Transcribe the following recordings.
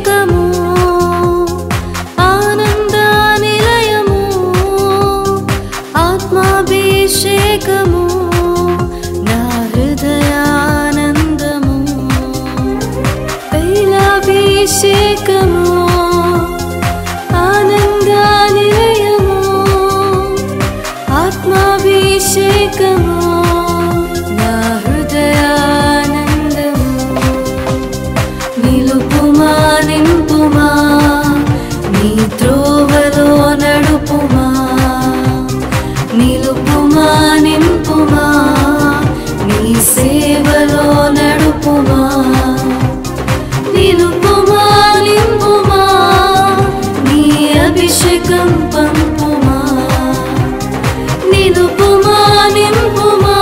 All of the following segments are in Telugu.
అభిషేకము ఆనంద నిలయము ఆత్మాభిషేకము నా హృదయానందము తైలాభిషేకము ఆనంద నిలయము ఆత్మాభిషేకము నా హృదయానందము నిలుపుమా నింపుమా నీ త్రోవలో నడుపుమా నిలుపుమా నింపుమా నీ సేవలో నడుపుమా నిలుపుమా నింపుమా నీ అభిషేకం పంపుమా నిలుపుమా నింపుమా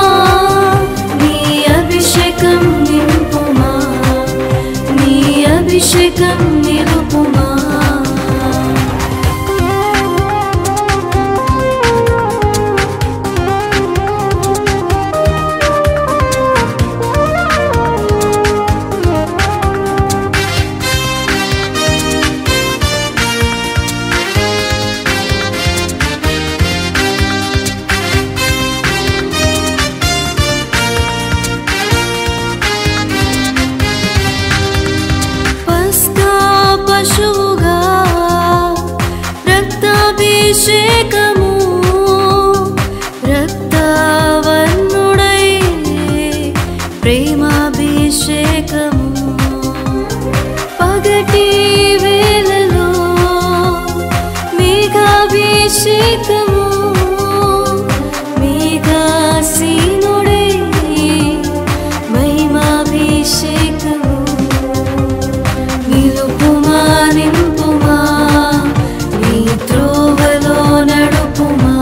నీ అభిషేకం నింపుమా నీ అభిషేకం నిలుపుమా పశువుగా రక్తాభిషేకము రక్తవర్ణుడై ప్రేమాభిషేకము పగటి వేళలో మేఘాభిషేకము మేఘాసీనుడై మహిమాభిషేకము నిలుపుమా నింపుమా నీ త్రోవలో నడుపుమా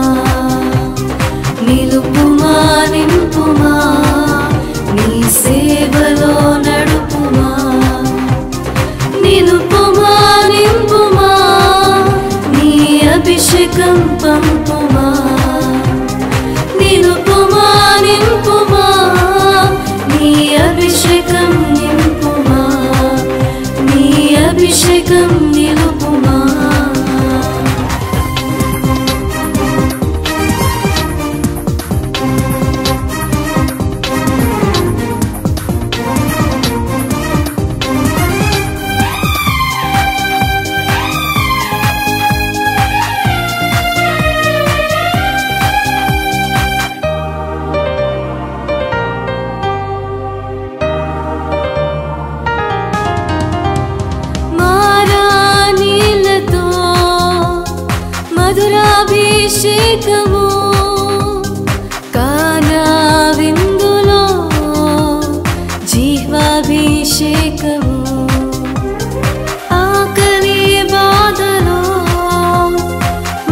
నిలుపుమా నింపుమా నీ సేవలో నడుపుమా నిలుపుమా నింపుమా నీ అభిషేకం పంపుమా నిలుపుమా నింపుమా నీ అభిషేకం నింపుమా నీ అభిషేకం నిలుపుమా మారాణీలతో మధురాభిషేకము కానా విందులో జీవాభిషేకము ఆకలి బాధలో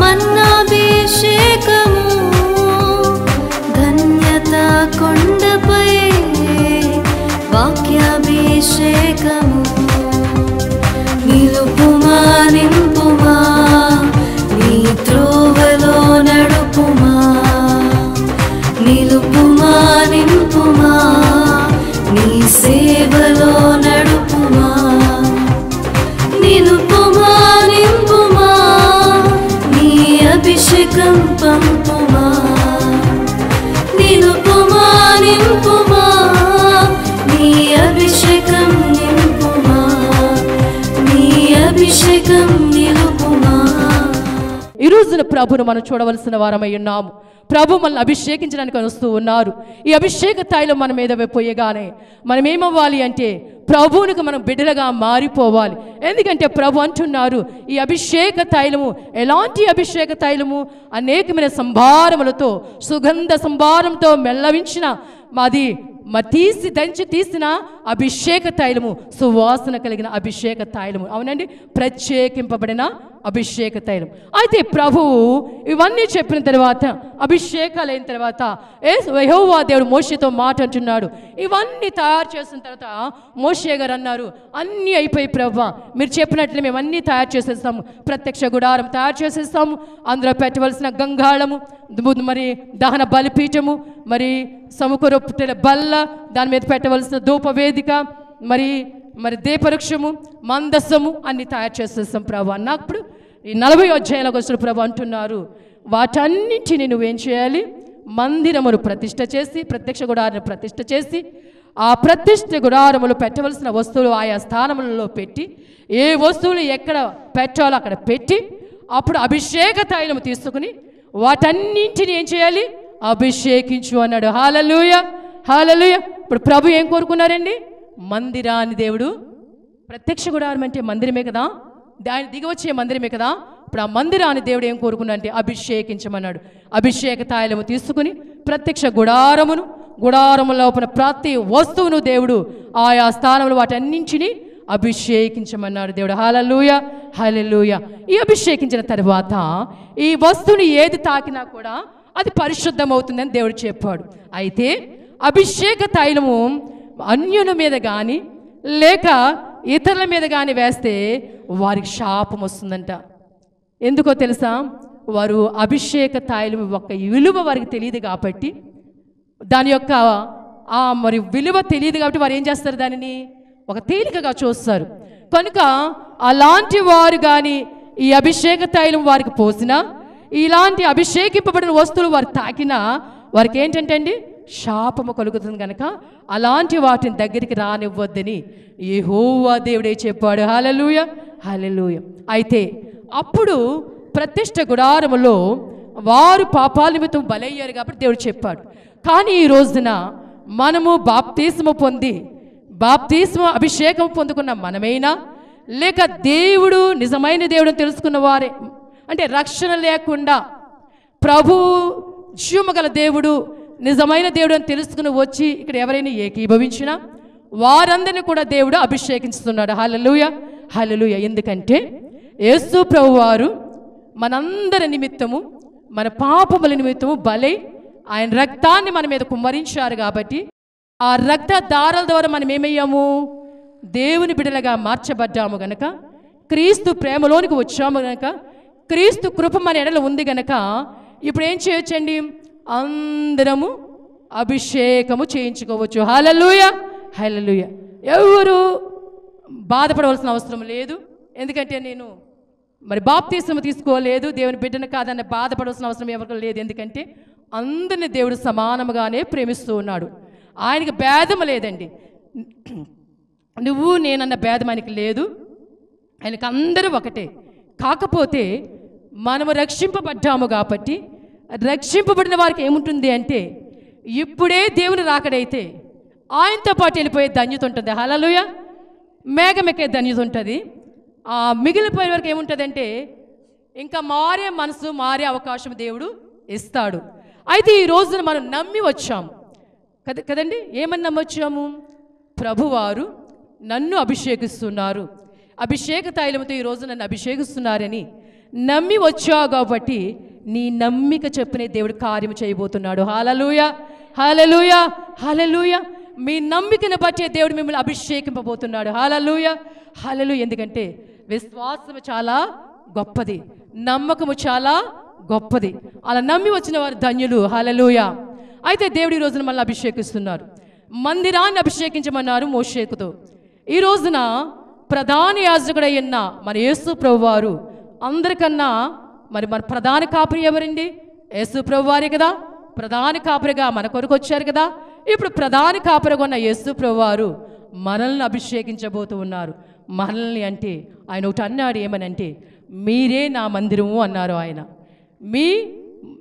మన్నాభిషేకము ధన్యత కొండపై వాక్యాభిషేకము నిలుపుమా నింపుమా నీ త్రోవలో నడుపుమా నిలుపుమా నింపుమా నీ సేవలో నడుపుమా నిలుపుమా నింపుమా నీ అభిషేకం పంపుమా నిలుపుమా నింపుమా నీ అభిషేకం నింపుమా నీ అభిషేకం నిలుపుమా. ఈ రోజున ప్రభును మనం చూడవలసిన వారమై ఉన్నాము. ప్రభు మనల్ని అభిషేకించడానికి వస్తూ ఉన్నారు. ఈ అభిషేక తైలం మన మీద పోయగానే మనం ఏమవ్వాలి అంటే ప్రభువునికి మనం బిడ్డలుగా మారిపోవాలి. ఎందుకంటే ప్రభు అంటున్నారు ఈ అభిషేక తైలము ఎలాంటి అభిషేక తైలము అనేకమైన సంభారములతో సుగంధ సంభారంతో మెల్లవించిన మాది తీసి దంచి తీసిన అభిషేక తైలము సువాసన కలిగిన అభిషేక తైలము. అవునండి, ప్రత్యేకింపబడిన అభిషేక తైలం. అయితే ప్రభువు ఇవన్నీ చెప్పిన తర్వాత అభిషేకాలు అయిన తర్వాత యెహోవా దేవుడు మోషేతో మాట అంటున్నాడు. ఇవన్నీ తయారు చేసిన తర్వాత మోషే గారు అన్నారు, అన్నీ అయిపోయి ప్రభువా మీరు చెప్పినట్లు మేము అన్నీ తయారు చేసేస్తాము. ప్రత్యక్ష గుడారం తయారు చేసేస్తాము, అందులో పెట్టవలసిన గంగాళము, మరి దహన బలిపీఠము, మరి సమకూర బల్ల, దాని మీద పెట్టవలసిన ధూపవేదిక, మరి మరి దీపవృక్షము, మందసము అన్ని తయారు చేసేస్తాం ప్రభు అన్నప్పుడు ఈ 40 అధ్యాయాలకు వచ్చిన ప్రభు అంటున్నారు, వాటన్నింటినీ నువ్వేం చేయాలి? మందిరమును ప్రతిష్ఠ చేసి, ప్రత్యక్ష గుడారాన్ని ప్రతిష్ఠ చేసి, ఆ ప్రతిష్ఠ గుడారములు పెట్టవలసిన వస్తువులు ఆయా స్థానములలో పెట్టి, ఏ వస్తువులు ఎక్కడ పెట్టాలో అక్కడ పెట్టి, అప్పుడు అభిషేక తైలము తీసుకుని వాటన్నింటిని ఏం చేయాలి? అభిషేకించు అన్నాడు. హల్లెలూయా, హల్లెలూయా. ఇప్పుడు ప్రభు ఏం కోరుకున్నారండి? మందిరాన్ని. దేవుడు ప్రత్యక్ష గుడారం అంటే మందిరమే కదా, దాని దిగి వచ్చే మందిరమే కదా. ఇప్పుడు ఆ మందిరాన్ని దేవుడు ఏం కోరుకున్నారంటే అభిషేకించమన్నాడు. అభిషేక తైలము తీసుకుని ప్రత్యక్ష గుడారమును, గుడారము లోపల ప్రతి వస్తువును దేవుడు ఆయా స్థానంలో వాటన్నింటినీ అభిషేకించమన్నాడు దేవుడు. హల్లెలూయా, హల్లెలూయా. ఈ అభిషేకించిన తర్వాత ఈ వస్తువుని ఏది తాకినా కూడా అది పరిశుద్ధమవుతుందని దేవుడు చెప్పాడు. అయితే అభిషేక తైలము అన్యుల మీద కానీ లేక ఇతరుల మీద కానీ వేస్తే వారికి శాపం వస్తుందంట. ఎందుకో తెలుసా? వారు అభిషేక తైలం యొక్క విలువ వారికి తెలియదు కాబట్టి, దాని యొక్క మరి విలువ తెలియదు కాబట్టి వారు ఏం చేస్తారు? దానిని ఒక తేలికగా చూస్తారు. కనుక అలాంటి వారు కానీ ఈ అభిషేక తైలం వారికి పోసినా, ఇలాంటి అభిషేకింపబడిన వస్తువులు వారు తాకినా వారికి ఏంటంటే అండి శాపము కలుగుతుంది. కనుక అలాంటి వాటిని దగ్గరికి రానివ్వద్దని యెహోవా దేవుడే చెప్పాడు. హల్లెలూయా, హల్లెలూయా. అయితే అప్పుడు ప్రతిష్ఠ గుడారములో వారు పాపాల నిమిత్తం బలయ్యారు కాబట్టి దేవుడు చెప్పాడు. కానీ ఈ రోజున మనము బాప్తిస్మ పొంది, బాప్తిస్మ అభిషేకం పొందుకున్న మనమైనా, లేక దేవుడు నిజమైన దేవుడిని తెలుసుకున్న వారే, అంటే రక్షణ లేకుండా ప్రభు జీవముగల దేవుడు నిజమైన దేవుడు అని తెలుసుకుని వచ్చి ఇక్కడ ఎవరైనా ఏకీభవించినా వారందరినీ కూడా దేవుడు అభిషేకిస్తున్నాడు. హల్లెలూయా, హల్లెలూయా. ఎందుకంటే యేసు ప్రభువారు మనందరి నిమిత్తము, మన పాపముల నిమిత్తము బలై ఆయన రక్తాన్ని మన మీద కుమ్మరించారు కాబట్టి, ఆ రక్త దారాల ద్వారా మనం ఏమయ్యాము? దేవుని బిడ్డలుగా మార్చబడ్డాము గనక, క్రీస్తు ప్రేమలోనికి వచ్చాము గనక, క్రీస్తు కృప మన ఎడల ఉంది గనక ఇప్పుడు ఏం చేయొచ్చండి? అందరము అభిషేకము చేయించుకోవచ్చు. హల్లెలూయా, హల్లెలూయా. ఎవరు బాధపడవలసిన అవసరం లేదు. ఎందుకంటే నేను మరి బాప్తిస్మ తీసుకోలేదు, దేవుని బిడ్డను కాదన్న బాధపడవలసిన అవసరం ఎవరికి లేదు. ఎందుకంటే అందరిని దేవుడు సమానముగానే ప్రేమిస్తూ ఉన్నాడు. ఆయనకి భేదం లేదండి. నువ్వు నేనన్న భేదం ఆయనకి లేదు. ఆయనకు అందరూ ఒకటే. కాకపోతే మనము రక్షింపబడ్డాము కాబట్టి, రక్షింపబడిన వారికి ఏముంటుంది అంటే ఇప్పుడే దేవుని రాకడైతే ఆయనతో పాటు వెళ్ళిపోయే ధన్యత ఉంటుంది. హల్లెలూయా. మేఘం ఎక్కే ధన్యత ఉంటుంది. మిగిలిపోయే వరకు ఏముంటుందంటే ఇంకా మారే మనసు, మారే అవకాశం దేవుడు ఇస్తాడు. అయితే ఈ రోజున మనం నమ్మి వచ్చాము కదండి. ఏమని నమ్మొచ్చాము? ప్రభువారు నన్ను అభిషేకిస్తున్నారు, అభిషేక తైలముతో ఈరోజు నన్ను అభిషేకిస్తున్నారని నమ్మి వచ్చావు కాబట్టి నీ నమ్మిక చెప్పిన దేవుడు కార్యం చేయబోతున్నాడు. హల్లెలూయా, హల్లెలూయా, హల్లెలూయా. మీ నమ్మికను బట్టే దేవుడు మిమ్మల్ని అభిషేకింపబోతున్నాడు. హల్లెలూయా, హల్లెలూయా. ఎందుకంటే విశ్వాసము చాలా గొప్పది, నమ్మకము చాలా గొప్పది. అలా నమ్మి వచ్చిన వారు ధన్యులు. హల్లెలూయా. అయితే దేవుడు ఈ రోజున మళ్ళీ అభిషేకిస్తున్నారు. మందిరాన్ని అభిషేకించమన్నారు మోషేకుతో. ఈ రోజున ప్రధాన యాజకుడైన మన యేసు ప్రభువారు అందరికన్నా మరి మన ప్రధాన కాపరి ఎవరండి? యేసు ప్రభువారే కదా. ప్రధాన కాపరిగా మన కొరకు వచ్చారు కదా. ఇప్పుడు ప్రధాన కాపరిగా ఉన్న యేసు ప్రభువారు మనల్ని అభిషేకించబోతూ ఉన్నారు. మనల్ని అంటే ఆయన ఒకటి అన్నాడు. ఏమనంటే మీరే నా మందిరము అన్నారు ఆయన. మీ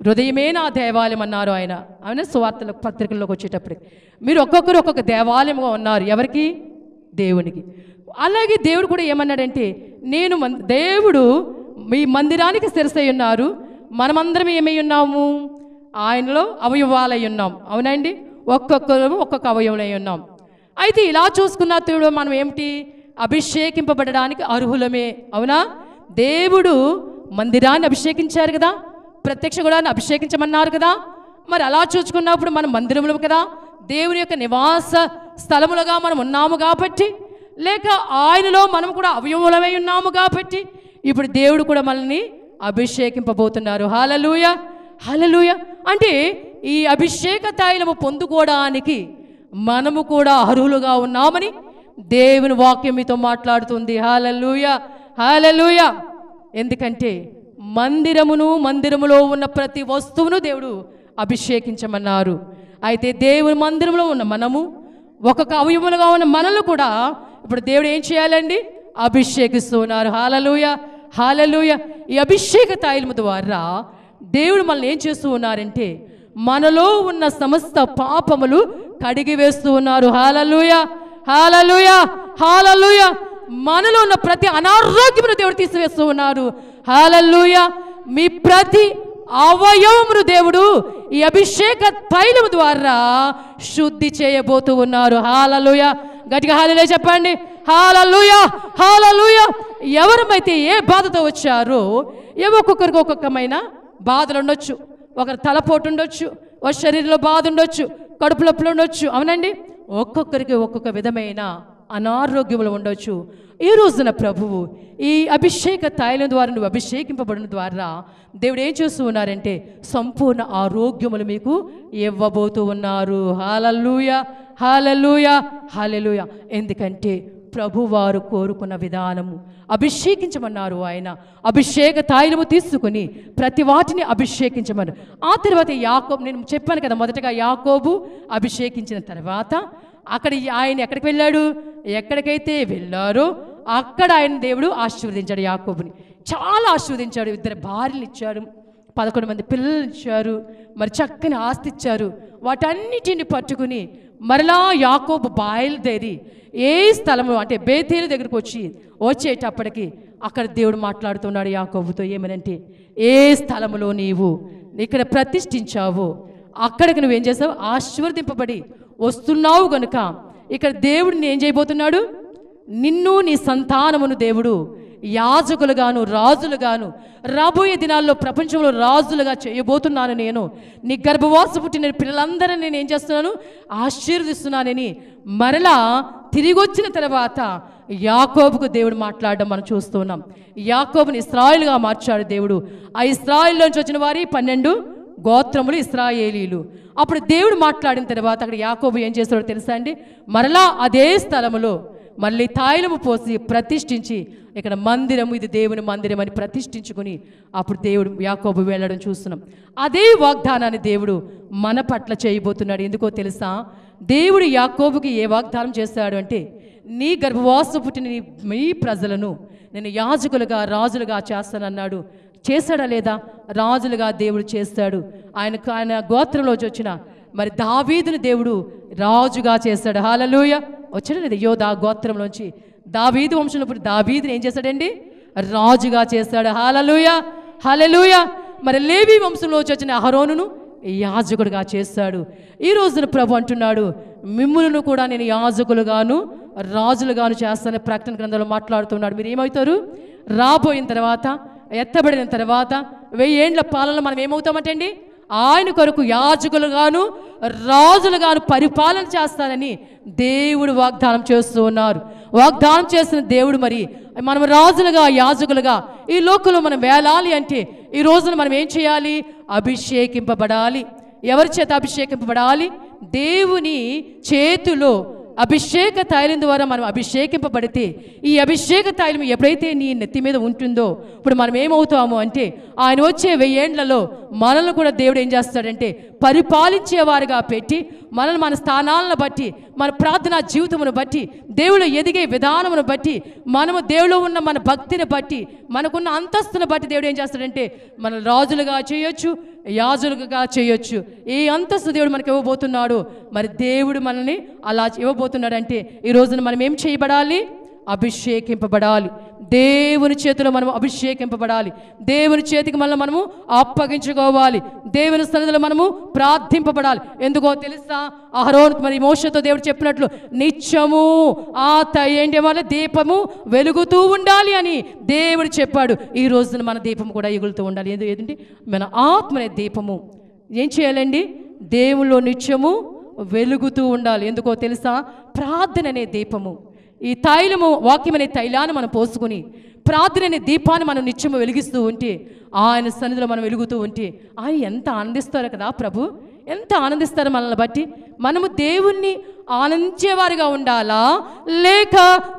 హృదయమే నా దేవాలయం అన్నారు ఆయన. ఆయన సువార్తల పత్రికల్లోకి వచ్చేటప్పటికి మీరు ఒక్కొక్కరు ఒక్కొక్క దేవాలయంగా ఉన్నారు. ఎవరికి? దేవునికి. అలాగే దేవుడు కూడా ఏమన్నాడంటే దేవుడు మీ మందిరానికి శిరసై ఉన్నారు, మనమందరం ఏమై ఉన్నాము? ఆయనలో అవయవాలై ఉన్నాం. అవునండి, ఒక్కొక్కరు ఒక్కొక్క అవయవమై ఉన్నాం. అయితే ఇలా చూసుకున్న దేవుడు మనం ఏమిటి? అభిషేకింపబడడానికి అర్హులమే. అవునా? దేవుడు మందిరాన్ని అభిషేకించారు కదా, ప్రత్యక్ష గుడాన్ని అభిషేకించమన్నారు కదా. మరి అలా చూసుకున్నప్పుడు మనం మందిరములు కదా, దేవుని యొక్క నివాస స్థలములుగా మనం ఉన్నాము కాబట్టి, లేక ఆయనలో మనం కూడా అవయవములమై ఉన్నాము కాబట్టి ఇప్పుడు దేవుడు కూడా మనల్ని అభిషేకింపబోతున్నారు. హల్లెలూయా, హల్లెలూయా. అంటే ఈ అభిషేక తైలము పొందుకోవడానికి మనము కూడా అర్హులుగా ఉన్నామని దేవుని వాక్యం మీతో మాట్లాడుతుంది. హల్లెలూయా, హల్లెలూయా. ఎందుకంటే మందిరములో ఉన్న ప్రతి వస్తువును దేవుడు అభిషేకించమన్నారు. అయితే దేవుని మందిరంలో ఉన్న మనము ఒక్కొక్క అవయములుగా ఉన్న మనల్ని కూడా ఇప్పుడు దేవుడు ఏం చేయాలండి? అభిషేకిస్తున్నారు. హల్లెలూయా, హల్లెలూయా. ఈ అభిషేక తైలము ద్వారా దేవుడు మనల్ని ఏం చేస్తూ ఉన్నారంటే మనలో ఉన్న సమస్త పాపములు కడిగి వేస్తూ ఉన్నారు. హల్లెలూయా, హల్లెలూయా, హల్లెలూయా. మనలో ఉన్న ప్రతి అనారోగ్యమును దేవుడు తీసివేస్తూ ఉన్నారు. హల్లెలూయా. మీ ప్రతి అవయవమును దేవుడు ఈ అభిషేక తైలము ద్వారా శుద్ధి చేయబోతూ ఉన్నారు. హల్లెలూయా. గట్టిగా హల్లెలూయా చెప్పండి. హల్లెలూయా, హల్లెలూయా. ఎవరైతే ఏ బాధతో వచ్చారో ఒక్కొక్కరికి ఒక్కొక్కమైన బాధలు ఉండొచ్చు. ఒకరి తలపోటు ఉండొచ్చు, ఒక శరీరంలో బాధ ఉండొచ్చు, కడుపు నొప్పులు ఉండొచ్చు. అవునండి, ఒక్కొక్కరికి ఒక్కొక్క విధమైన అనారోగ్యములు ఉండొచ్చు. ఈ రోజున ప్రభువు ఈ అభిషేక తైలం ద్వారా నువ్వు అభిషేకింపబడిన ద్వారా దేవుడు ఏం చేస్తూ ఉన్నారంటే సంపూర్ణ ఆరోగ్యములు మీకు ఇవ్వబోతూ ఉన్నారు. హల్లెలూయా, హల్లెలూయా, హల్లెలూయా. ఎందుకంటే ప్రభువారు కోరుకున్న విధానము అభిషేకించమన్నారు. ఆయన అభిషేక తైలము తీసుకుని ప్రతి వాటిని అభిషేకించమన్నారు. ఆ తర్వాత యాకోబు, నేను చెప్పాను కదా మొదటగా యాకోబు అభిషేకించిన తర్వాత అక్కడ ఆయన ఎక్కడికి వెళ్ళాడు? ఎక్కడికైతే వెళ్ళారో అక్కడ ఆయన దేవుడు ఆశీర్వదించాడు. యాకోబుని చాలా ఆశీర్వదించాడు. 2 భార్యలు ఇచ్చాడు, 11 మంది పిల్లలు ఇచ్చారు, మరి చక్కని ఆస్తి ఇచ్చారు. వాటన్నిటిని పట్టుకుని మరలా యాకోబు బయలుదేరి ఏ స్థలము అంటే బేతేలు దగ్గరకు వచ్చేటప్పటికి అక్కడ దేవుడు మాట్లాడుతున్నాడు యాకోబుతో. ఏమనంటే ఏ స్థలములో నీవు ఇక్కడ ప్రతిష్ఠించావో అక్కడికి నువ్వేం చేసావు? ఆశీర్వదింపబడి వస్తున్నావు గనుక ఇక్కడ దేవుడిని ఏం చేయబోతున్నాడు? నిన్ను నీ సంతానమును దేవుడు యాజకులుగాను రాజులుగాను రాబోయే దినాల్లో ప్రపంచంలో రాజులుగా చేయబోతున్నాను. నేను నీ గర్భవాస పుట్టిన పిల్లలందరినీ నేను ఏం చేస్తున్నాను? ఆశీర్వదిస్తున్నానని మరలా తిరిగి వచ్చిన తర్వాత యాకోబుకు దేవుడు మాట్లాడడం మనం చూస్తున్నాం. యాకోబుని ఇశ్రాయేలుగా మార్చాడు దేవుడు. ఆ ఇశ్రాయేలులోంచి వచ్చిన వారి 12 గోత్రములు ఇశ్రాయేలీలు. అప్పుడు దేవుడు మాట్లాడిన తర్వాత అక్కడ యాకోబు ఏం చేస్తాడో తెలుసా అండి? మరలా అదే స్థలములో మళ్ళీ తైలము పోసి ప్రతిష్ఠించి ఇక్కడ మందిరము, ఇది దేవుని మందిరం అని ప్రతిష్ఠించుకుని అప్పుడు దేవుడు యాకోబు వెళ్ళడం చూస్తున్నాం. అదే వాగ్దానాన్ని దేవుడు మన పట్ల చేయబోతున్నాడు. ఎందుకో తెలుసా? దేవుడు యాకోబుకి ఏ వాగ్దానం చేస్తాడు అంటే నీ గర్భవాస పుట్టిన మీ ప్రజలను నేను యాజకులుగా రాజులుగా చేస్తానన్నాడు. చేశాడా లేదా? రాజులుగా దేవుడు చేస్తాడు. ఆయన గోత్రంలోంచి వచ్చిన మరి దావీదుని దేవుడు రాజుగా చేస్తాడు. హల్లెలూయా. వచ్చాడు లేదా? యోధా గోత్రంలోంచి దావీదు వంశంలో పుట్టి దావీదుని ఏం చేశాడండి? రాజుగా చేస్తాడు. హల్లెలూయా, హల్లెలూయా. మరి లేవి వంశంలోంచి వచ్చిన అహరోనును యాజకుడుగా చేస్తాడు. ఈ రోజున ప్రభు అంటున్నాడు మిమ్ములను కూడా నేను యాజకులుగాను రాజులుగాను చేస్తానని ప్రకటన గ్రంథంలో మాట్లాడుతున్నాడు. మీరు ఏమవుతారు? రాబోయిన తర్వాత, ఎత్తబడిన తర్వాత 1000 ఏండ్ల పాలన మనం ఏమవుతామంటే అండి ఆయన కొరకు యాజకులుగాను రాజులుగాను పరిపాలన చేస్తానని దేవుడు వాగ్దానం చేస్తూ ఉన్నారు. వాగ్దానం చేసిన దేవుడు మరి మనం రాజులుగా యాజకులుగా ఈ లోకంలో మనం వేలాలి అంటే ఈ రోజున మనం ఏం చేయాలి? అభిషేకింపబడాలి. ఎవరి చేత అభిషేకింపబడాలి? దేవుని చేతిలో అభిషేక తైలం ద్వారా మనం అభిషేకింపబడితే ఈ అభిషేక తైలం ఎప్పుడైతే నీ నెత్తి మీద ఉంటుందో ఇప్పుడు మనం ఏమవుతాము అంటే ఆయన వచ్చే 1000 ఏండ్లలో మనల్ని కూడా దేవుడు ఏం చేస్తాడంటే పరిపాలించేవారుగా పెట్టి మనల్ని మన స్థానాలను బట్టి మన ప్రార్థనా జీవితమును బట్టి దేవుడు ఎదిగే విధానమును బట్టి మనము దేవుడు ఉన్న మన భక్తిని బట్టి మనకున్న అంతస్తును బట్టి దేవుడు ఏం చేస్తాడంటే మనం రాజులుగా చేయొచ్చు, యాజకులుగా చేయొచ్చు. ఏ అంతస్తు దేవుడు మనకి ఇవ్వబోతున్నాడు? మరి దేవుడు మనల్ని అలా ఇవ్వబోతున్నాడంటే ఈ రోజున మనం ఏం చేయబడాలి? అభిషేకింపబడాలి. దేవుని చేతిలో మనం అభిషేకింపబడాలి. దేవుని చేతికి మనము అప్పగించుకోవాలి. దేవుని సన్నిధిలో మనము ప్రార్థింపబడాలి. ఎందుకో తెలుసా? అహరోను మరి మోషేతో దేవుడు చెప్పినట్లు నిత్యము ఏంటి వల్ల దీపము వెలుగుతూ ఉండాలి అని దేవుడు చెప్పాడు. ఈ రోజున మన దీపము కూడా ఎగులుతూ ఉండాలి. ఏంటంటే మన ఆత్మనే దీపము ఏం చేయాలండి? దేవుల్లో నిత్యము వెలుగుతూ ఉండాలి. ఎందుకో తెలుసా? ప్రార్థన అనే దీపము, ఈ తైలము వాక్యం అనే తైలాన్ని మనం పోసుకుని ప్రార్థన అనే దీపాన్ని మనం నిత్యము వెలిగిస్తూ ఉంటే ఆయన సన్నిధిలో మనం వెలుగుతూ ఉంటే ఆయన ఎంత ఆనందిస్తారో కదా ప్రభు, ఎంత ఆనందిస్తారో మనల్ని బట్టి. మనము దేవుణ్ణి ఆనందించేవారుగా ఉండాలా, లేక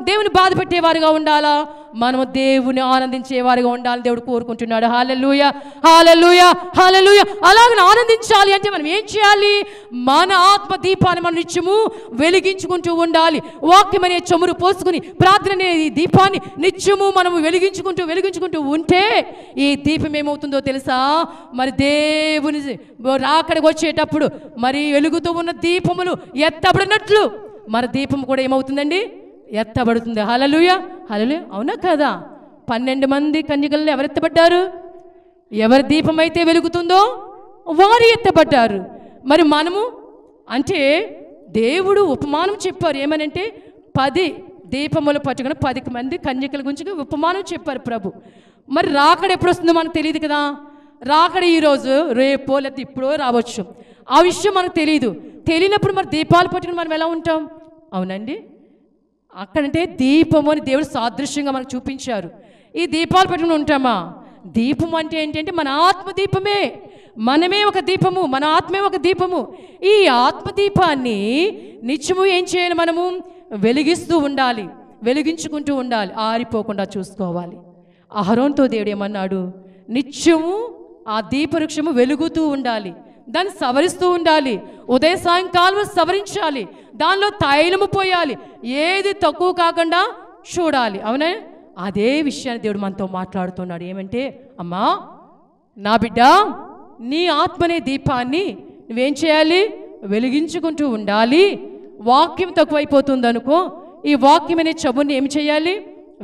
దేవుని బాధ పెట్టేవారుగా ఉండాలా? మనము దేవుని ఆనందించేవారుగా ఉండాలని దేవుడు కోరుకుంటున్నాడు. హల్లెలూయా, హల్లెలూయా, హల్లెలూయా. అలాగే ఆనందించాలి అంటే మనం ఏం చేయాలి? మన ఆత్మ దీపాన్ని మనం నిత్యము వెలిగించుకుంటూ ఉండాలి. వాక్యం అనే చమురు పోసుకుని ప్రార్థన అనే ఈ దీపాన్ని నిత్యము మనము వెలిగించుకుంటూ ఉంటే ఈ దీపం ఏమవుతుందో తెలుసా? మరి దేవుని రాకడికి వచ్చేటప్పుడు మరి వెలుగుతూ ఉన్న దీపములు ఎత్తబడినట్లు మన దీపం కూడా ఏమవుతుందండి? ఎత్తబడుతుంది. హల్లెలూయా, హల్లెలూయా. అవునా కదా? 12 మంది కన్యకల్లో ఎవరు ఎత్తబడ్డారు? ఎవరి దీపం అయితే వెలుగుతుందో వారు ఎత్తబడ్డారు. మరి మనము అంటే దేవుడు ఉపమానం చెప్పారు. ఏమనంటే 10 దీపములు పట్టుకుని 10 మంది కన్యకల గురించి ఉపమానం చెప్పారు ప్రభు. మరి రాకడ ఎప్పుడు వస్తుందో మనకు తెలియదు కదా. రాకడ ఈరోజు, రేపో లేకపోతే ఇప్పుడో రావచ్చు. ఆ విషయం మనకు తెలియనప్పుడు మరి దీపాలు పట్టుకుని మనం ఎలా ఉంటాం? అవునండి. అక్కడంటే దీపము అని దేవుడు సాదృశ్యంగా మనకు చూపించారు. ఈ దీపాలు పట్టుకుని ఉంటామా? దీపం అంటే ఏంటంటే మన ఆత్మదీపమే. మనమే ఒక దీపము, మన ఆత్మే ఒక దీపము. ఈ ఆత్మదీపాన్ని నిత్యము ఏం చేయాలి? మనము వెలిగిస్తూ ఉండాలి, వెలిగించుకుంటూ ఉండాలి, ఆరిపోకుండా చూసుకోవాలి. అహరోనుతో దేవుడు ఏమన్నాడు? నిత్యము ఆ దీపవృక్షము వెలుగుతూ ఉండాలి, దాన్ని సవరిస్తూ ఉండాలి, ఉదయ సాయంకాలం సవరించాలి, దానిలో తైలము పోయాలి, ఏది తక్కువ కాకుండా చూడాలి. అవునా? అదే విషయాన్ని దేవుడు మనతో మాట్లాడుతున్నాడు. ఏమంటే, అమ్మా నా బిడ్డ, నీ ఆత్మనే దీపాన్ని నువ్వేం చేయాలి? వెలిగించుకుంటూ ఉండాలి. వాక్యం తక్కువైపోతుంది అనుకో, ఈ వాక్యం అనే చమురుని ఏమి చేయాలి?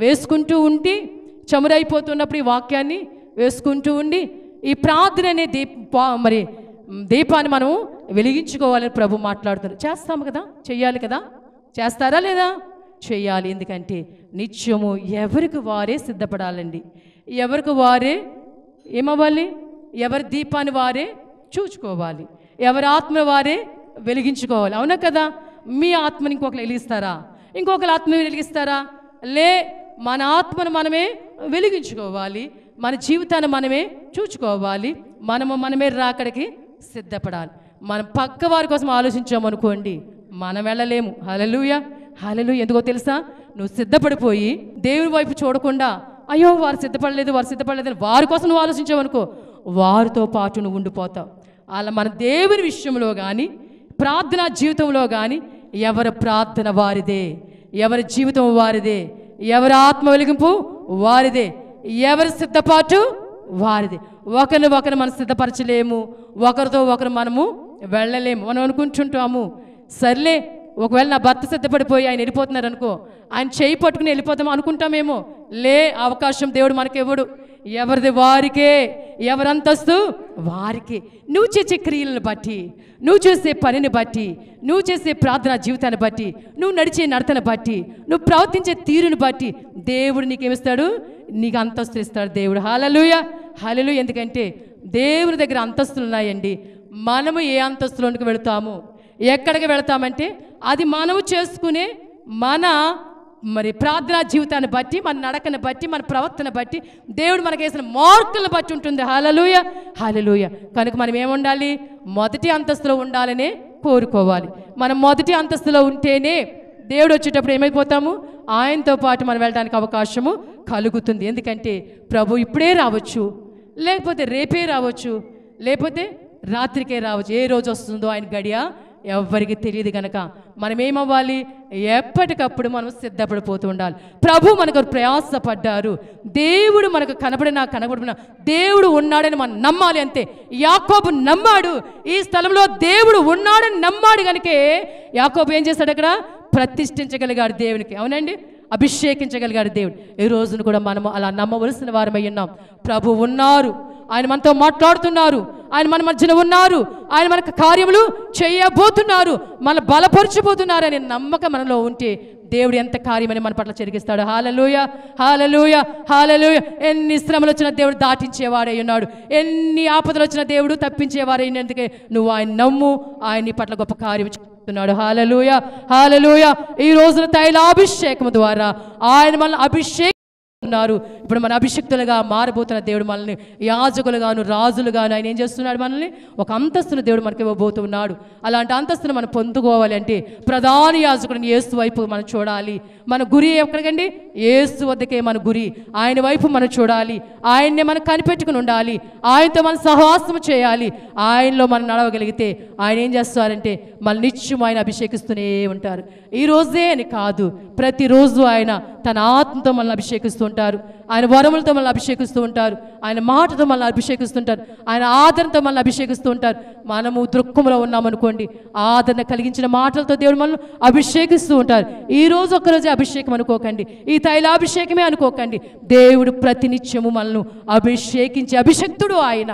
వేసుకుంటూ ఉండి, చమురైపోతున్నప్పుడు ఈ వాక్యాన్ని వేసుకుంటూ ఉండి, ఈ ప్రార్థన అనే దీపాన్ని మనం వెలిగించుకోవాలని ప్రభు మాట్లాడుతున్నారు. చేస్తాము కదా, చెయ్యాలి కదా. చేస్తారా లేదా? చెయ్యాలి. ఎందుకంటే నిత్యము ఎవరికి వారే సిద్ధపడాలండి. ఎవరికి వారే ఏమవ్వాలి? ఎవరి దీపాన్ని వారే చూచుకోవాలి, ఎవరి ఆత్మను వారే వెలిగించుకోవాలి. అవునా కదా? మీ ఆత్మని ఇంకొకరు వెలిగిస్తారా? ఇంకొకరు ఆత్మని వెలిగిస్తారా? లే, మన ఆత్మను మనమే వెలిగించుకోవాలి, మన జీవితాన్ని మనమే చూచుకోవాలి, మనమే రాకడికి సిద్ధపడాలి. మనం పక్క వారి కోసం ఆలోచించామనుకోండి, మనం వెళ్ళలేము. హల్లెలూయా, హల్లెలూయా. ఎందుకో తెలుసా? నువ్వు సిద్ధపడిపోయి దేవుని వైపు చూడకుండా, అయ్యో వారు సిద్ధపడలేదు అని వారి కోసం నువ్వు ఆలోచించావనుకో, వారితో పాటు నువ్వు ఉండిపోతావు. అలా మన దేవుని విషయంలో కానీ, ప్రార్థనా జీవితంలో కానీ, ఎవరి ప్రార్థన వారిదే, ఎవరి జీవితం వారిదే, ఎవరి ఆత్మ వెలిగింపు వారిదే, ఎవరి సిద్ధపాటు వారిదే. ఒకరు మనం సిద్ధపరచలేము, ఒకరితో ఒకరు మనము వెళ్ళలేము. మనం అనుకుంటుంటాము, సర్లే ఒకవేళ నా భర్త సిద్ధపడిపోయి ఆయన వెళ్ళిపోతున్నారు అనుకో, ఆయన చేయి పట్టుకుని వెళ్ళిపోతాము అనుకుంటామేమో. లే, అవకాశం దేవుడు మనకివ్వడు. ఎవరిది వారికే, ఎవరి అంతస్తు వారికి. నువ్వు చేసే క్రియలను బట్టి, నువ్వు చేసే పనిని బట్టి, నువ్వు చేసే ప్రార్థనా జీవితాన్ని బట్టి, నువ్వు నడిచే నడతను బట్టి, నువ్వు ప్రవర్తించే తీరుని బట్టి దేవుడు నీకేమిస్తాడు? నీకు అంతస్తులు ఇస్తాడు దేవుడు. హల్లెలూయా, హల్లెలూయా. ఎందుకంటే దేవుని దగ్గర అంతస్తులు ఉన్నాయండి. మనము ఏ అంతస్తులోనికి వెళతాము, ఎక్కడికి వెళతామంటే అది మనము చేసుకునే మరి ప్రార్థనా జీవితాన్ని బట్టి, మన నడకను బట్టి, మన ప్రవర్తన బట్టి, దేవుడు మనకు వేసిన మార్కులను బట్టి ఉంటుంది. హల్లెలూయా, హల్లెలూయా. కనుక మనం ఏముండాలి? మొదటి అంతస్తులో ఉండాలనే కోరుకోవాలి. మనం మొదటి అంతస్తులో ఉంటేనే దేవుడు వచ్చేటప్పుడు ఏమైపోతాము? ఆయనతో పాటు మనం వెళ్ళడానికి అవకాశము కలుగుతుంది. ఎందుకంటే ప్రభు ఇప్పుడే రావచ్చు, లేకపోతే రేపే రావచ్చు, లేకపోతే రాత్రికే రావచ్చు. ఏ రోజు వస్తుందో ఆయన గడియ ఎవ్వరికి తెలియదు. కనుక మనం ఏమవ్వాలి? ఎప్పటికప్పుడు మనం సిద్ధపడిపోతూ ఉండాలి. ప్రభు మనకు ప్రయాసపడ్డారు, దేవుడు మనకు కనబడిన దేవుడు ఉన్నాడని మనం నమ్మాలి. అంతే. యాకోబు నమ్మాడు, ఈ స్థలంలో దేవుడు ఉన్నాడని నమ్మాడు. కనుకే యాకోబు ఏం చేశాడు? అక్కడ ప్రతిష్ఠించగలిగాడు దేవునికి. అవునండి, అభిషేకించగలిగాడు దేవుడు. ఈ రోజును కూడా మనము అలా నమ్మవలసిన వారమై ఉన్నాం. ప్రభు ఉన్నారు, ఆయన మనతో మాట్లాడుతున్నారు, ఆయన మన మధ్యన ఉన్నారు, ఆయన మనకు కార్యములు చేయబోతున్నారు, మన బలపరచబోతున్నారు అనే నమ్మకం మనలో ఉంటే దేవుడు ఎంత కార్యమని మన పట్ల జరిగిస్తాడు. హల్లెలూయా, హల్లెలూయా, హల్లెలూయా. ఎన్ని శ్రమలు వచ్చిన దేవుడు దాటించేవాడై ఉన్నాడు, ఎన్ని ఆపదలు వచ్చిన దేవుడు తప్పించేవాడైనందుకే నువ్వు ఆయన నమ్ము, ఆయన నీ పట్ల గొప్ప కార్యం చేస్తున్నాడు. హల్లెలూయా, హల్లెలూయా. ఈ రోజున తైలాభిషేకం ద్వారా ఆయన మనల్ని ఉన్నారు. ఇప్పుడు మన అభిషక్తులుగా మారబోతున్న దేవుడు మనల్ని యాజకులుగాను రాజులుగాను ఆయన ఏం చేస్తున్నాడు? మనల్ని ఒక అంతస్తును దేవుడు మనకి ఇవ్వబోతున్నాడు. అలాంటి అంతస్తును మనం పొందుకోవాలి అంటే ప్రధాన యాజకుడిని యేసు వైపు మనం చూడాలి. మన గురి ఎక్కడికండి? యేసు వద్దకే మన గురి. ఆయన వైపు మనం చూడాలి. ఆయన్నే మనం కనిపెట్టుకుని ఉండాలి. ఆయనతో మనం సహవాసం చేయాలి. ఆయనలో మనం నడవగలిగితే ఆయన ఏం చేస్తారంటే మన నిత్యం ఆయన అభిషేకిస్తూనే ఉంటారు. ఈ రోజే అని కాదు, ప్రతిరోజు ఆయన తన ఆత్మతో మనల్ని అభిషేకిస్తూ ఉంటారు. ఆయన వరములతో మనల్ని అభిషేకిస్తూ ఉంటారు. ఆయన మాటతో మనల్ని అభిషేకిస్తుంటారు. ఆయన ఆదరణతో మనల్ని అభిషేకిస్తూ ఉంటారు. మనము దుఃఖంలో ఉన్నామనుకోండి, ఆదరణ కలిగించిన మాటలతో దేవుడు మనల్ని అభిషేకిస్తూ ఉంటారు. ఈ రోజు ఒక్కరోజే అభిషేకం అనుకోకండి, ఈ తైలాభిషేకమే అనుకోకండి. దేవుడు ప్రతినిత్యము మనల్ని అభిషేకించే అభిషక్తుడు ఆయన.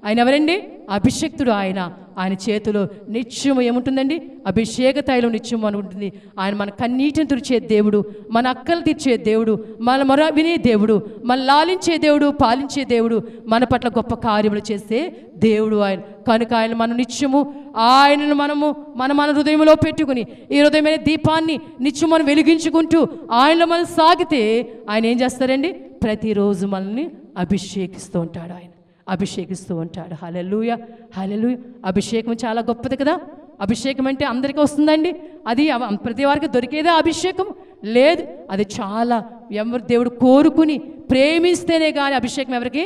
ఆయన ఎవరండి? అభిషక్తుడు ఆయన. ఆయన చేతిలో నిత్యము ఏముంటుందండి? అభిషేక తైలం నిత్యం అని ఉంటుంది. ఆయన మన కన్నీటిని తుడిచే దేవుడు, మన అక్కలు తీర్చే దేవుడు, మన మొర వినే దేవుడు, మన లాలించే దేవుడు, పాలించే దేవుడు, మన పట్ల గొప్ప కార్యములు చేసే దేవుడు ఆయన. కనుక ఆయన మన నిత్యము ఆయనను మన హృదయంలో పెట్టుకుని ఈ హృదయమైన దీపాన్ని నిత్యం మనం వెలిగించుకుంటూ ఆయనలో మనం సాగితే ఆయన ఏం చేస్తారండి? ప్రతిరోజు మనల్ని అభిషేకిస్తూ ఉంటాడు. ఆయన అభిషేకిస్తూ ఉంటాడు. హల్లెలూయా, హల్లెలూయా. అభిషేకం చాలా గొప్పది కదా. అభిషేకం అంటే అందరికీ వస్తుందండి? అది ప్రతి వారికి దొరికేదా అభిషేకం? లేదు. అది చాలా దేవుడు కోరుకుని ప్రేమిస్తేనే కానీ అభిషేకం ఎవరికి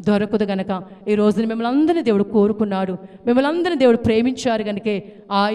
దొరకదు. గనక ఈ రోజున మిమ్మల్ని అందరినీ దేవుడు కోరుకున్నాడు, మిమ్మల్ని అందరినీ దేవుడు ప్రేమించారు. కనుకే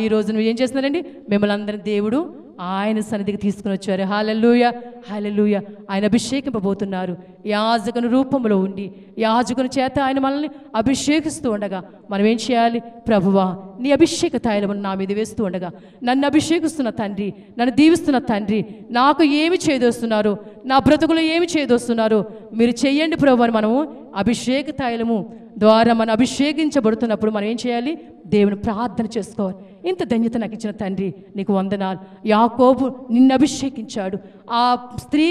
ఈ రోజున ఏం చేస్తున్నారండి? మిమ్మల్ని అందరినీ దేవుడు ఆయన సన్నిధికి తీసుకుని వచ్చారు. హల్లెలూయా, హల్లెలూయా. ఆయన అభిషేకింపబోతున్నారు. యాజకుని రూపంలో ఉండి యాజకుని చేత ఆయన మనల్ని అభిషేకిస్తూ ఉండగా మనం ఏం చేయాలి? ప్రభువా, నీ అభిషేక తైలమును నా మీద వేస్తూ ఉండగా నన్ను అభిషేకిస్తున్న తండ్రి, నన్ను దీవిస్తున్న తండ్రి, నాకు ఏమి చేదోస్తున్నారో, నా బ్రతుకులు ఏమి చేదోస్తున్నారో మీరు చెయ్యండి ప్రభు అని మనము అభిషేక తైలము ద్వారా మనం అభిషేకించబడుతున్నప్పుడు మనం ఏం చేయాలి? దేవుని ప్రార్థన చేసుకోవాలి. ఇంత ధన్యత నాకు ఇచ్చిన తండ్రి నీకు వందనాలు. యాకోబు నిన్ను అభిషేకించాడు. ఆ స్త్రీ,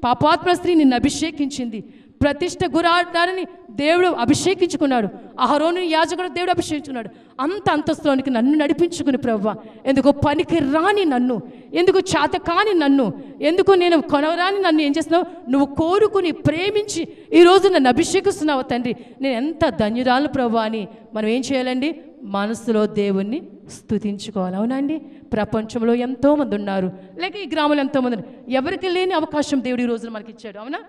పాపాత్మ స్త్రీ నిన్ను అభిషేకించింది. ప్రతిష్ఠ గురాడారని దేవుడు అభిషేకించుకున్నాడు. అహరోను యాజకుడు దేవుడు అభిషేకించుకున్నాడు. అంత అంతస్తులోనికి నన్ను నడిపించుకుని ప్రభువా, ఎందుకు పనికి రాని నన్ను, ఎందుకు చేత కాని నన్ను, ఎందుకు నేను కొనరాని నన్ను ఏం చేస్తున్నావు? నువ్వు కోరుకుని ప్రేమించి ఈరోజు నన్ను అభిషేకిస్తున్నావు తండ్రి. నేను ఎంత ధన్యురాలు ప్రభువా అని మనం ఏం చేయాలండి? మనసులో దేవుణ్ణి స్తుతించుకోవాలి. అవునండి. ప్రపంచంలో ఎంతోమంది ఉన్నారు, లేక ఈ గ్రామంలో ఎంతోమంది ఉన్నారు. ఎవరికి లేని అవకాశం దేవుడు ఈ రోజున మనకి ఇచ్చాడు. అవునా?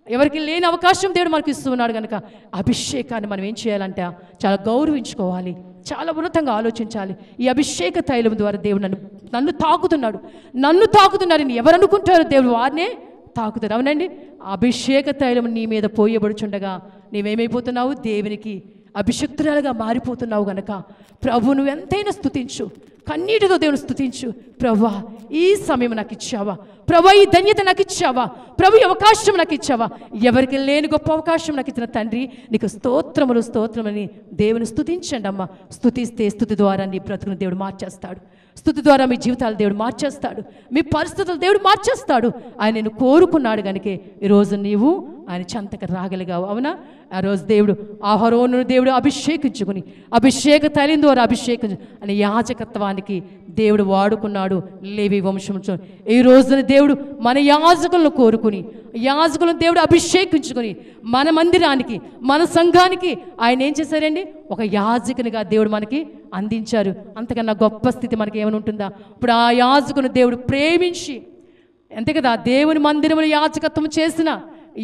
ఎవరికి లేని అవకాశం దేవుడు మనకి ఇస్తూ ఉన్నాడు. కనుక అభిషేకాన్ని మనం ఏం చేయాలంటే చాలా గౌరవించుకోవాలి, చాలా ఉన్నతంగా ఆలోచించాలి. ఈ అభిషేక తైలం ద్వారా దేవుడు నన్ను తాకుతున్నారని ఎవరు అనుకుంటారో దేవుడు వారినే తాకుతారు. అవునండి. అభిషేక తైలం నీ మీద పోయబడుచుండగా నీవేమైపోతున్నావు? దేవునికి అభిషక్తురాలుగా మారిపోతున్నావు. గనక ప్రభు నువ్వు ఎంతైనా స్తుతించు, కన్నీటితో దేవుని స్తుతించు. ప్రభువా, ఈ సమయం నాకు ఇచ్చావా? ప్రభు ఈ ధన్యత నాకు ఇచ్చావా? ప్రభు ఈ అవకాశం నాకు ఇచ్చావా? ఎవరికి లేని గొప్ప అవకాశం నాకు ఇచ్చిన తండ్రి నీకు స్తోత్రములు, స్తోత్రమని దేవుని స్తుతించండి అమ్మ. స్తుతిస్తే స్తుతి ద్వారా నీ బ్రతుకును దేవుడు మార్చేస్తాడు. స్తుతి ద్వారా మీ జీవితాలు దేవుడు మార్చేస్తాడు. మీ పరిస్థితులు దేవుడు మార్చేస్తాడు. ఆయన నిన్ను కోరుకున్నాడు. కనుకే ఈరోజు నీవు ఆయన చెంతకు రాగలిగావు. అవునా? ఆ రోజు దేవుడు అహరోను దేవుడు అభిషేకించుకుని అభిషేక తైలం ద్వారా అభిషేకించు అని యాజకత్వానికి దేవుడు వాడుకున్నాడు. లేవి వంశం. ఈ రోజున దేవుడు మన యాజకులను కోరుకుని యాజకులను దేవుడు అభిషేకించుకుని మన మందిరానికి, మన సంఘానికి ఆయన ఏం చేశారండి? ఒక యాజకునిగా దేవుడు మనకి అందించారు. అంతకన్నా గొప్ప స్థితి మనకి ఏమైనా ఉంటుందా? ఇప్పుడు ఆ యాజకుని దేవుడు ప్రేమించి, అంతే కదా, దేవుని మందిరములు యాజకత్వం చేసిన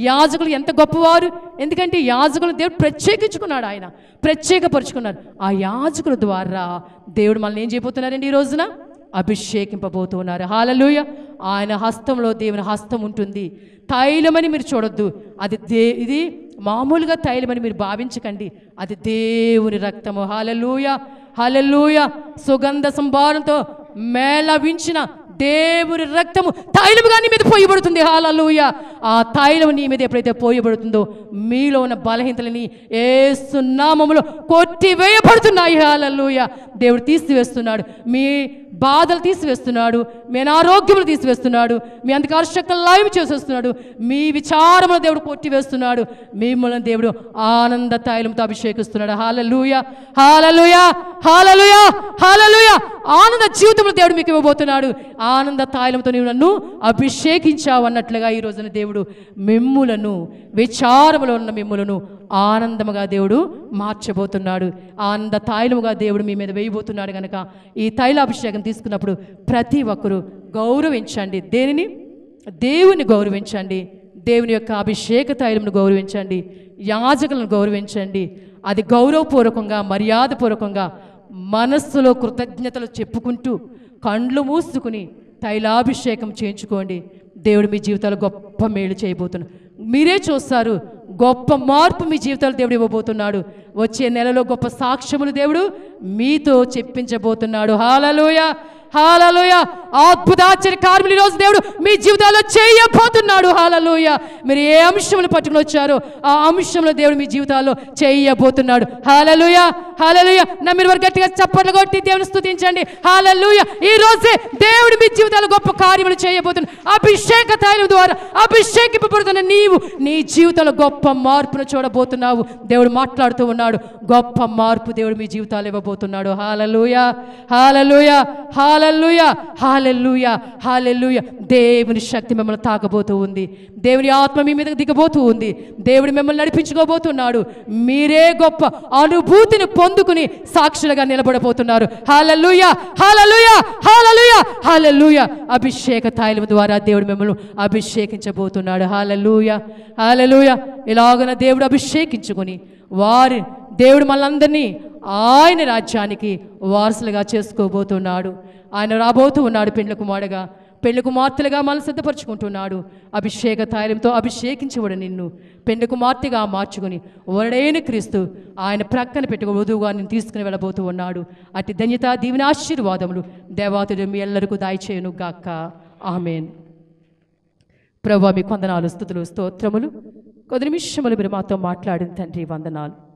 యాజకులు ఎంత గొప్పవారు. ఎందుకంటే యాజకులు దేవుడు ప్రత్యేకించుకున్నాడు, ఆయన ప్రత్యేకపరుచుకున్నారు. ఆ యాజకుల ద్వారా దేవుడు మనల్ని ఏం చేయబోతున్నారండి? ఈ రోజున అభిషేకింపబోతున్నారు. హల్లెలూయా. ఆయన హస్తంలో దేవుని హస్తం ఉంటుంది. తైలమని మీరు చూడొద్దు, అది ఇది మామూలుగా తైలమని మీరు భావించకండి, అది దేవుని రక్తము. హల్లెలూయా, హల్లెలూయా. సుగంధ సంభారంతో మేళవించిన దేవుని రక్తము తైలముగా నీ మీద పోయబడుతుంది. హల్లెలూయా. ఆ తైలము నీ మీద ఎప్పుడైతే పోయబడుతుందో మీలో ఉన్న బలహీనతలని యేసు నామములో కొట్టివేయబడుతున్నాయి. హల్లెలూయా. దేవుడు తీసివేస్తున్నాడు. మీ బాధలు తీసివేస్తున్నాడు, మీ అనారోగ్యములు తీసివేస్తున్నాడు, మీ అంధకార శక్తులు లయం చేసేస్తున్నాడు, మీ విచారములు దేవుడు కొట్టివేస్తున్నాడు. మిమ్మల్ని దేవుడు ఆనంద తైలంతో అభిషేకిస్తున్నాడు. హల్లెలూయా, హల్లెలూయా, హల్లెలూయా, హల్లెలూయా. ఆనంద జీవితంలో దేవుడు మీకు ఇవ్వబోతున్నాడు. ఆనంద తైలంతో నీవు నన్ను అభిషేకించావు అన్నట్లుగా ఈ రోజున దేవుడు మిమ్ములను, విచారములో ఉన్న మిమ్ములను ఆనందముగా దేవుడు మార్చబోతున్నాడు. ఆనంద తైలముగా దేవుడు మీ మీద వేయబోతున్నాడు. కనుక ఈ తైలాభిషేకం తీసుకున్నప్పుడు ప్రతి ఒక్కరూ గౌరవించండి. దేనిని? దేవుని గౌరవించండి. దేవుని యొక్క అభిషేక తైలమును గౌరవించండి. యాజకులను గౌరవించండి. అది గౌరవపూర్వకంగా, మర్యాదపూర్వకంగా మనస్సులో కృతజ్ఞతలు చెప్పుకుంటూ కండ్లు మూసుకుని తైలాభిషేకం చేయించుకోండి. దేవుడు మీ జీవితాలు గొప్ప మేలు చేయబోతున్నాడు. మీరే చూస్తారు, గొప్ప మార్పు మీ జీవితాలు దేవుడు ఇవ్వబోతున్నాడు. వచ్చే నెలలో గొప్ప సాక్ష్యములు దేవుడు మీతో చెప్పించబోతున్నాడు. హల్లెలూయా, హల్లెలూయా. అద్భుత ఆశ్చర్య కార్యములు ఈరోజు దేవుడు మీ జీవితాల్లో చేయబోతున్నాడు. హల్లెలూయా. మీరు ఏ అంశములు పట్టుకుని వచ్చారో ఆ అంశంలో దేవుడు మీ జీవితాల్లో చేయబోతున్నాడు. హల్లెలూయా, హల్లెలూయా. నమ్మిన వారు గట్టిగా చప్పట్లు కొట్టి దేవుని స్తుతించండి. హల్లెలూయా. ఈ రోజే దేవుడు మీ జీవితాల్లో గొప్ప కార్యములు చేయబోతున్నాడు. అభిషేక తైలం ద్వారా అభిషేకింపబడుతున్న నీవు నీ జీవితంలో గొప్ప మార్పును చూడబోతున్నావు. దేవుడు మాట్లాడుతూ ఉన్నాడు. గొప్ప మార్పు దేవుడు మీ జీవితాలు ఇవ్వబోతున్నాడు. హల్లెలూయా, హల్లెలూయా, హల్లెలూయా, హల్లెలూయా, హల్లెలూయా. దేవుని శక్తి మిమ్మల్ని తాకబోతూ ఉంది. దేవుని ఆత్మ మీ మీద దిగబోతూ ఉంది. దేవుడు మిమ్మల్ని నడిపించుకోబోతున్నాడు. మీరే గొప్ప అనుభూతిని పొందుకుని సాక్షులుగా నిలబడబోతున్నారు. హల్లెలూయా, హల్లెలూయా, హల్లెలూయా, హల్లెలూయా. అభిషేక తైలం ద్వారా దేవుడు మిమ్మల్ని అభిషేకించబోతున్నాడు. హల్లెలూయా, హల్లెలూయా. ఇలాగన దేవుడు అభిషేకించుకొని వారి దేవుడు మనందరినీ ఆయన రాజ్యానికి వారసులుగా చేసుకోబోతున్నాడు. ఆయన రాబోతూ ఉన్నాడు. పెండ్లి కుమారుడుగా, పెండ్లి కుమార్తెలుగా మనం సిద్ధపరచుకుంటున్నాడు. అభిషేక తైలంతో అభిషేకించబడి నిన్ను పెండ్లి కుమార్తెగా మార్చుకుని వరుడైన క్రీస్తు ఆయన ప్రక్కన పెట్టుకు వధువుగా నిన్ను తీసుకుని వెళ్ళబోతూ ఉన్నాడు. అతి ధన్యత, దీవెన, ఆశీర్వాదములు దేవతడు మీ ఎల్లరికూ దయచేయును గాక. ఆమేన్. ప్రభువా, మీకు వందనాలు, స్తుతులు, స్తోత్రములు. కొద్ది నిమిషములు మీరు మాతో మాట్లాడిన తండ్రి వందనాలు.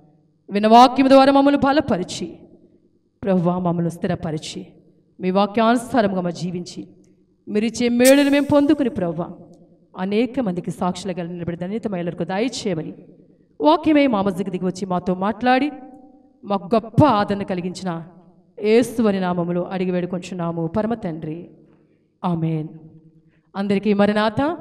విన్న వాక్యం ద్వారా మమ్మల్ని బలపరిచి ప్రభువా మమ్మల్ని స్థిరపరిచి మీ వాక్యానుసారంగా మా జీవించి మీరు ఇచ్చే మేలును మేము పొందుకుని ప్రభువా అనేక మందికి సాక్షులుగా నిలబడి ధన్యత మహిళలకు దయచేయమని వాక్యమే మా మధ్యకి దిగి వచ్చి మాతో మాట్లాడి మాకు గొప్ప ఆదరణ కలిగించిన యేసు అని నామములో అడిగి వేడుకొంచున్నాము పరమ తండ్రి. ఆమేన్. అందరికీ మరణాత.